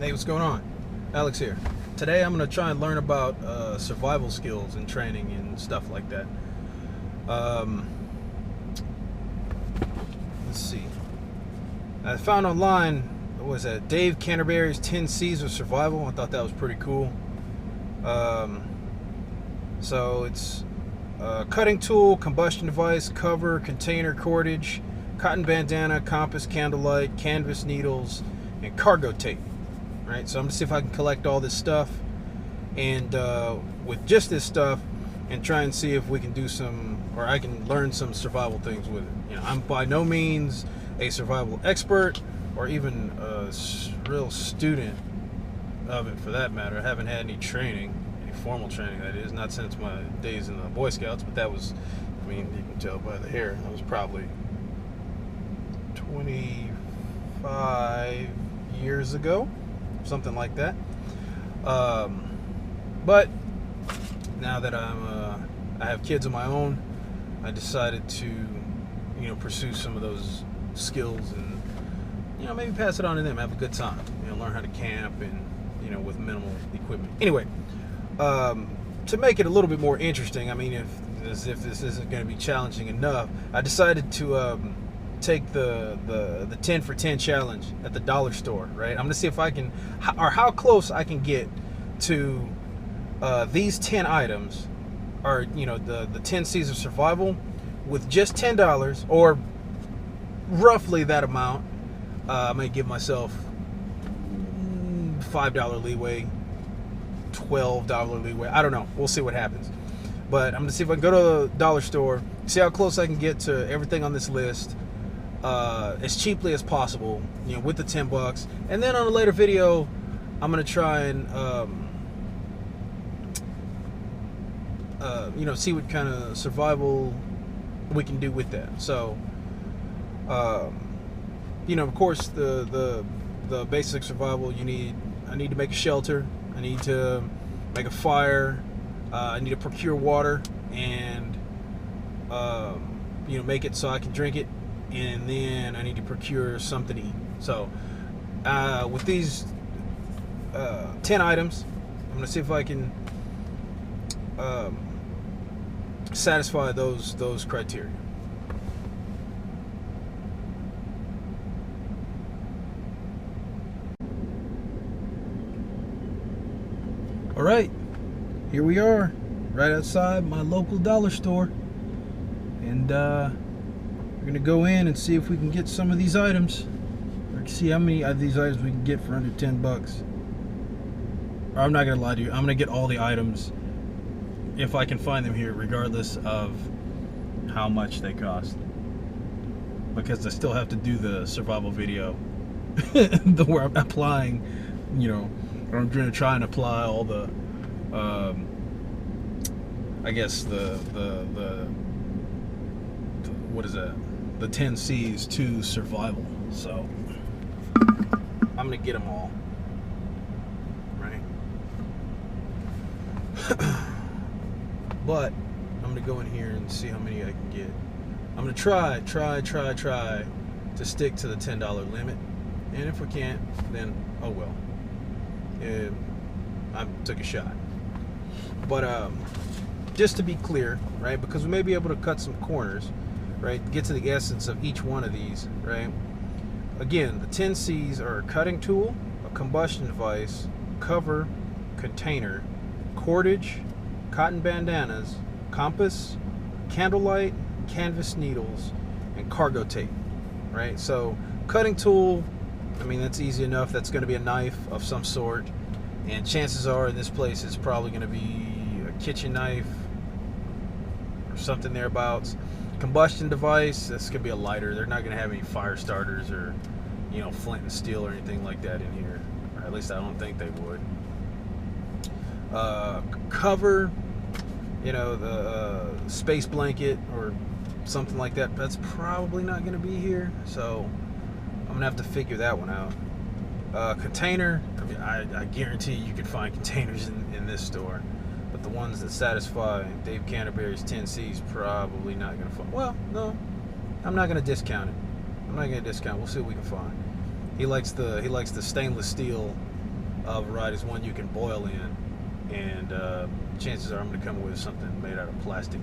Hey, what's going on? Alex here. Today I'm going to try and learn about survival skills and training and stuff like that. Let's see. I found online, what was that? Dave Canterbury's 10 C's of Survival. I thought that was pretty cool. So it's cutting tool, combustion device, cover, container, cordage, cotton bandana, compass, candlelight, canvas needles, and cargo tape. Right, so I'm gonna see if I can collect all this stuff, and with just this stuff, and try and see if we can do some, or I can learn some survival things with it. You know, I'm by no means a survival expert, or even a real student of it, for that matter. I haven't had any training, any formal training, that is, not since my days in the Boy Scouts. But that was, I mean, you can tell by the hair, that was probably 25 years ago. Something like that. But now that I have kids of my own, I decided to, pursue some of those skills and, maybe pass it on to them, have a good time, learn how to camp and, with minimal equipment. Anyway, to make it a little bit more interesting, I mean, as if this isn't going to be challenging enough, I decided to take the 10 for 10 challenge at the dollar store, right? I'm gonna see if I can, or how close I can get to these 10 items, or the 10 C's of survival, with just $10, or roughly that amount. I may give myself $5 leeway, $12 leeway. I don't know. We'll see what happens. But I'm gonna see if I can go to the dollar store, see how close I can get to everything on this list. As cheaply as possible, with the $10, and then on a later video, I'm gonna try and see what kind of survival we can do with that. So, of course, the basic survival, I need to make a shelter, I need to make a fire, I need to procure water, and make it so I can drink it. And then I need to procure something to eat. So with these 10 items, I'm going to see if I can satisfy those criteria. All right, here we are, right outside my local dollar store, and we're going to go in and see if we can get some of these items, or see how many of these items we can get for under $10. Or I'm not going to lie to you, I'm going to get all the items if I can find them here, regardless of how much they cost, because I still have to do the survival video where I'm applying, or I'm going to try and apply all the I guess the what is that? The 10 C's to survival. So I'm gonna get them all, right? But I'm gonna go in here and see how many I can get. I'm gonna try to stick to the $10 limit, and if we can't, then oh well. I took a shot. But just to be clear, right? Because we may be able to cut some corners, right? Get to the essence of each one of these, right? Again, the 10 C's are a cutting tool, a combustion device, cover, container, cordage, cotton bandanas, compass, candlelight, canvas needles, and cargo tape, right? So cutting tool, I mean, that's easy enough. That's going to be a knife of some sort, and chances are in this place it's probably going to be a kitchen knife or something thereabouts. Combustion device, this could be a lighter. They're not going to have any fire starters or flint and steel or anything like that in here, or at least I don't think they would. Cover, the space blanket or something like that, that's probably not going to be here, so I'm going to have to figure that one out. Container, I mean, I guarantee you could find containers in this store, but the ones that satisfy Dave Canterbury's 10 C's probably not going to find. Well, no, I'm not going to discount it. We'll see what we can find. He likes the stainless steel varieties. One you can boil in, and chances are I'm going to come up with something made out of plastic.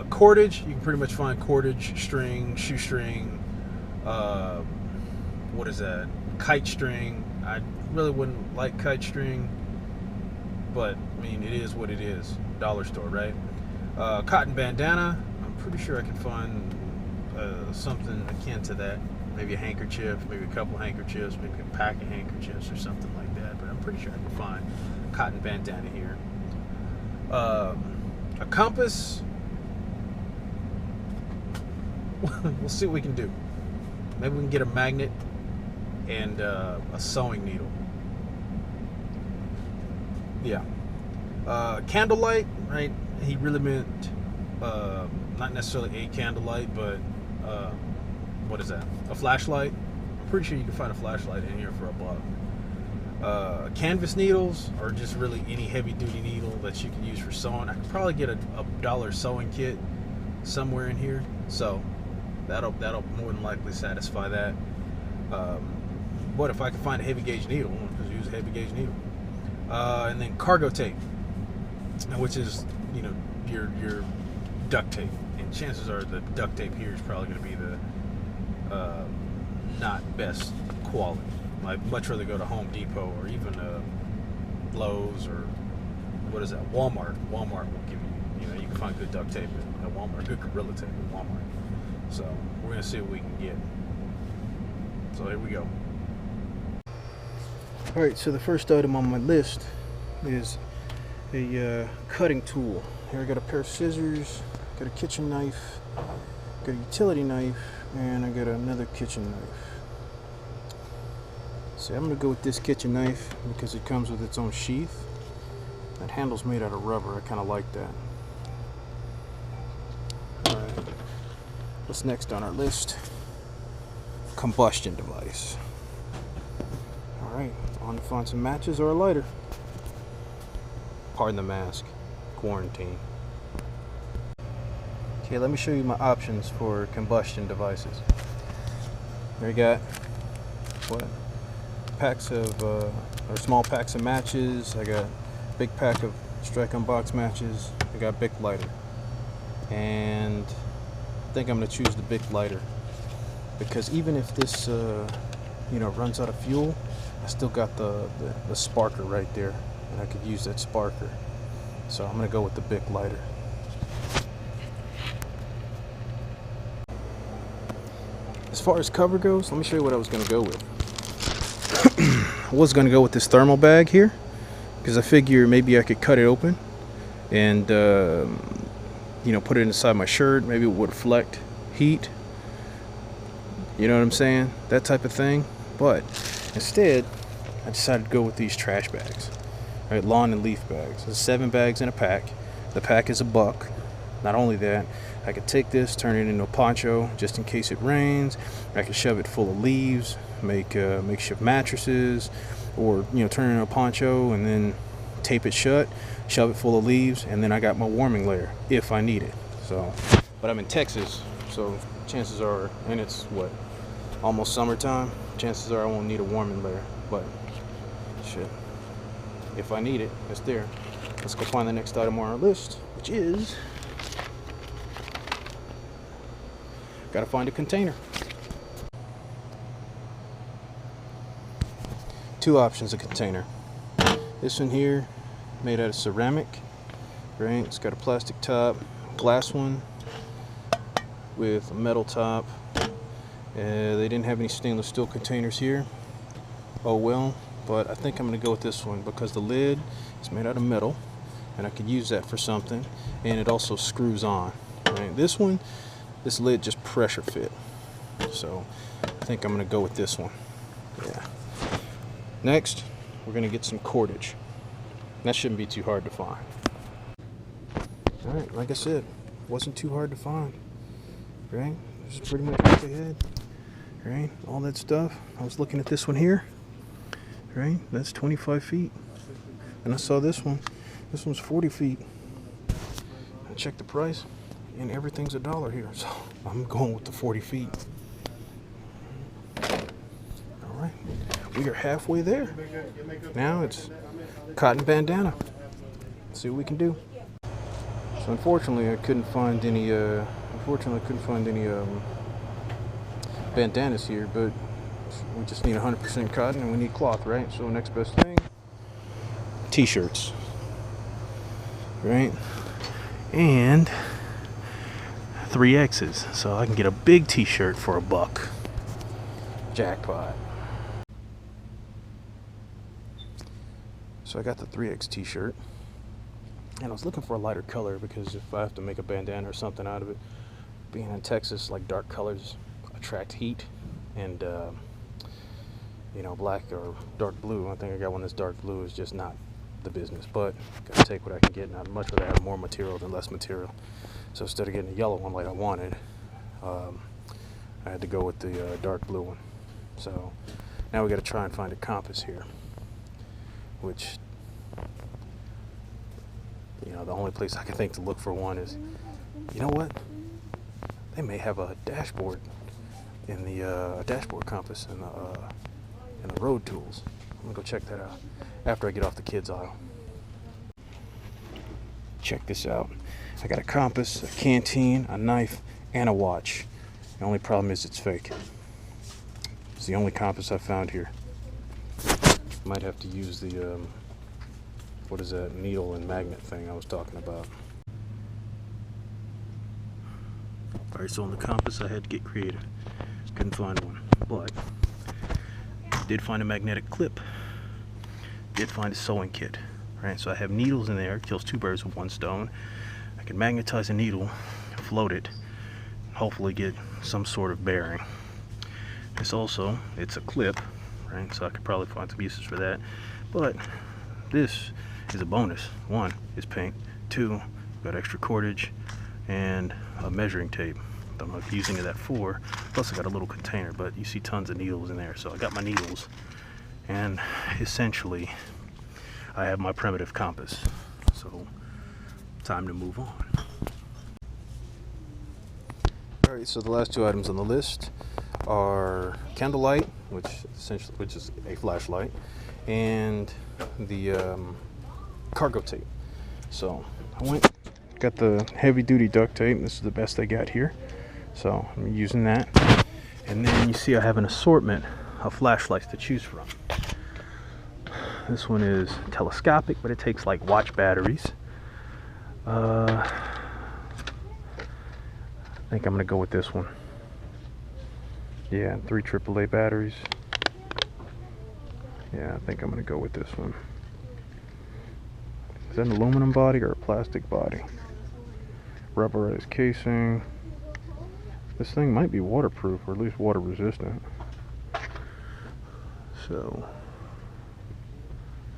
Cordage, you can pretty much find cordage, string, shoestring, what is that? Kite string. I really wouldn't like kite string, but I mean, it is what it is. Dollar store, right? Cotton bandana. I'm pretty sure I can find something akin to that. Maybe a handkerchief, maybe a couple handkerchiefs, maybe a pack of handkerchiefs or something like that. But I'm pretty sure I can find cotton bandana here. A compass. We'll see what we can do. Maybe we can get a magnet and a sewing needle. Yeah. Candlelight, right? He really meant not necessarily a candlelight, but what is that? A flashlight. I'm pretty sure you can find a flashlight in here for $1. Canvas needles, or just really any heavy-duty needle that you can use for sewing. I could probably get a $1 sewing kit somewhere in here, so that'll more than likely satisfy that. But if I can find a heavy gauge needle, I'll just use a heavy gauge needle. And then cargo tape, which is, you know, your duct tape. And chances are the duct tape here is probably going to be the not best quality. I'd much rather go to Home Depot or even Lowe's, or what is that? Walmart. Walmart will give you, you can find good duct tape at Walmart, good Gorilla tape at Walmart. So we're going to see what we can get. So here we go. Alright, so the first item on my list is a cutting tool. Here I got a pair of scissors, got a kitchen knife, got a utility knife, and I got another kitchen knife. So I'm going to go with this kitchen knife because it comes with its own sheath. That handle's made out of rubber. I kind of like that. Alright, what's next on our list? Combustion device. Alright, on to find some matches or a lighter. Pardon the mask. Quarantine. Okay, let me show you my options for combustion devices. There you got packs of or small packs of matches. I got a big pack of strike on box matches. I got Bic lighter, and I think I'm gonna choose the Bic lighter because even if this runs out of fuel, I still got the sparker right there, and I could use that sparker. So I'm gonna go with the Bic lighter. As far as cover goes, let me show you what I was gonna go with. I was gonna go with this thermal bag here because I figure maybe I could cut it open and put it inside my shirt. Maybe it would deflect heat. You know what I'm saying? That type of thing. But instead, I decided to go with these trash bags. Right, lawn and leaf bags. There's 7 bags in a pack. The pack is $1. Not only that, I could take this, turn it into a poncho just in case it rains. I could shove it full of leaves, make makeshift mattresses, or turn it into a poncho and then tape it shut, shove it full of leaves, and then I got my warming layer if I need it. So, but I'm in Texas, so chances are, and it's almost summertime. Chances are I won't need a warming layer, but shit, if I need it, it's there. Let's go find the next item on our list, which is, gotta find a container. 2 options of container. This one here, made out of ceramic, right? It's got a plastic top, glass one with a metal top. They didn't have any stainless steel containers here. Oh well, but I think I'm gonna go with this one because the lid is made out of metal and I could use that for something, and it also screws on. Right? This lid just pressure fit. So I think I'm gonna go with this one. Yeah. Next, we're gonna get some cordage. That shouldn't be too hard to find. Alright, like I said, wasn't too hard to find. Right? This is pretty much what they had. Right? All that stuff. I was looking at this one here. Right? That's 25 feet. And I saw this one. This one's 40 feet. I checked the price, and everything's $1 here. So I'm going with the 40 feet. Alright. we are halfway there. Now it's cotton bandana. Let's see what we can do. So unfortunately, I couldn't find any. Bandanas here, but we just need 100% cotton and we need cloth, right? So next best thing, t-shirts, right? And 3X's, so I can get a big t-shirt for $1. Jackpot. So I got the 3X t-shirt, and I was looking for a lighter color because if I have to make a bandana or something out of it, being in Texas, like dark colors attract heat, and you know, black or dark blue. I think I got one that's dark blue is just not the business, but gotta take what I can get. Not much rather have more material than less material. So instead of getting a yellow one like I wanted, I had to go with the dark blue one. So now we got to try and find a compass here, which, you know, the only place I can think to look for one is, you know what? They may have a dashboard in the dashboard compass in the road tools. I'm gonna go check that out after I get off the kids aisle. Check this out. I got a compass, a canteen, a knife, and a watch. The only problem is it's fake. It's the only compass I found here. Might have to use the what is that needle and magnet thing I was talking about. Alright, so on the compass I had to get creative. Couldn't find one, but did find a magnetic clip. Did find a sewing kit. Right, so I have needles in there. Kills 2 birds with 1 stone. I can magnetize a needle, float it, hopefully get some sort of bearing. It's a clip, right? So I could probably find some uses for that. But this is a bonus. 1 is pink. 2, got extra cordage and a measuring tape. I'm not using that for. Plus I got a little container, but you see tons of needles in there. So I got my needles, and essentially I have my primitive compass. So time to move on. Alright, so the last 2 items on the list are candlelight, which is a flashlight, and the cargo tape. So I got the heavy duty duct tape. This is the best I got here. So I'm using that. And then you see I have an assortment of flashlights to choose from. This one is telescopic, but it takes like watch batteries. I think I'm gonna go with this one. Yeah, 3 AAA batteries. Yeah, I think I'm gonna go with this one. Is that an aluminum body or a plastic body? Rubberized casing. This thing might be waterproof, or at least water resistant. So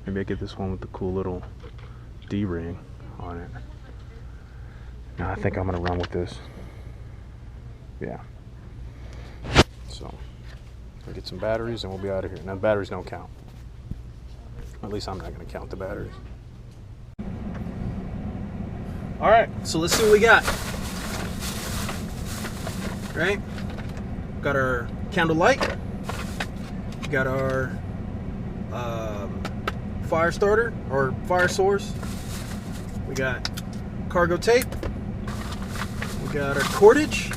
maybe I get this one with the cool little D-ring on it. No, I think I'm gonna run with this. Yeah. So I'll get some batteries and we'll be out of here. Now the batteries don't count. At least I'm not gonna count the batteries. Alright, so let's see what we got. Right? Got our candlelight. Got our fire starter or fire source. We got cargo tape. We got our cordage.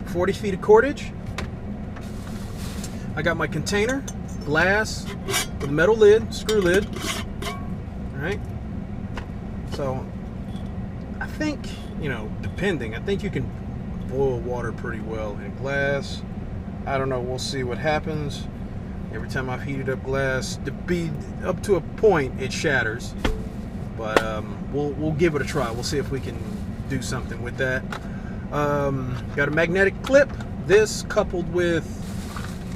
40 feet of cordage. I got my container, glass with a metal lid, screw lid. Alright. So I think, you know, depending, I think you can boil water pretty well in glass. I don't know, we'll see what happens. Every time I've heated up glass, to be up to a point, it shatters. But we'll give it a try. We'll see if we can do something with that. Got a magnetic clip. This coupled with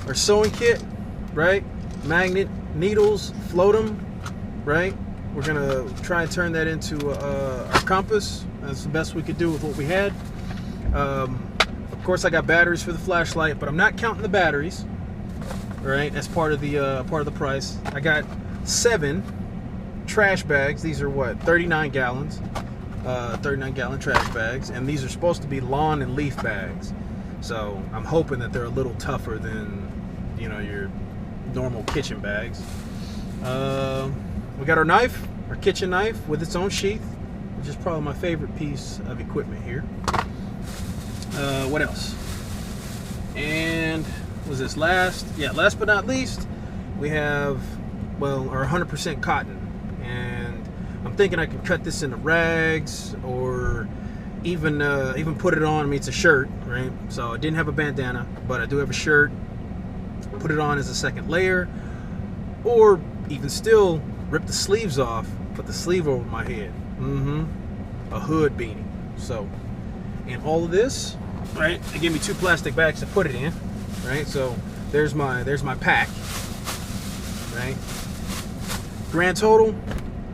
our sewing kit, right? Magnet, needles, float them, right? We're gonna try and turn that into our compass. That's the best we could do with what we had. Of course, I got batteries for the flashlight, but I'm not counting the batteries. Right, that's part of the price. I got 7 trash bags. These are what, 39 gallons, 39-gallon trash bags, and these are supposed to be lawn and leaf bags. So I'm hoping that they're a little tougher than, you know, your normal kitchen bags. We got our knife, our kitchen knife with its own sheath, which is probably my favorite piece of equipment here. What else? And was this last? Yeah, last but not least, we have, well, our 100% cotton. And I'm thinking I can cut this into rags, or even put it on. I mean, it's a shirt, right? So I didn't have a bandana, but I do have a shirt. Put it on as a second layer, or even still, rip the sleeves off, put the sleeve over my head. A hood beanie. So, and all of this, right? They gave me 2 plastic bags to put it in, right? So there's my pack, right? Grand total,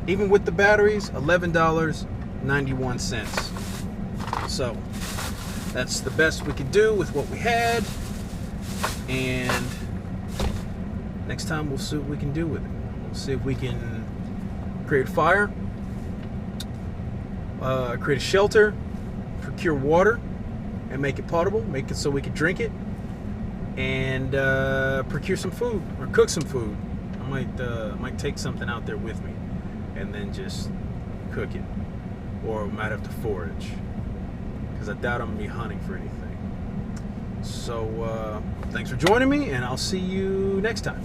even with the batteries, $11.91. So that's the best we could do with what we had, and next time we'll see what we can do with it. We'll see if we can create a fire, create a shelter, procure water, and make it potable, make it so we can drink it, and procure some food, or cook some food. I might take something out there with me, and then just cook it, or we might have to forage, because I doubt I'm gonna be hunting for anything. So thanks for joining me, and I'll see you next time.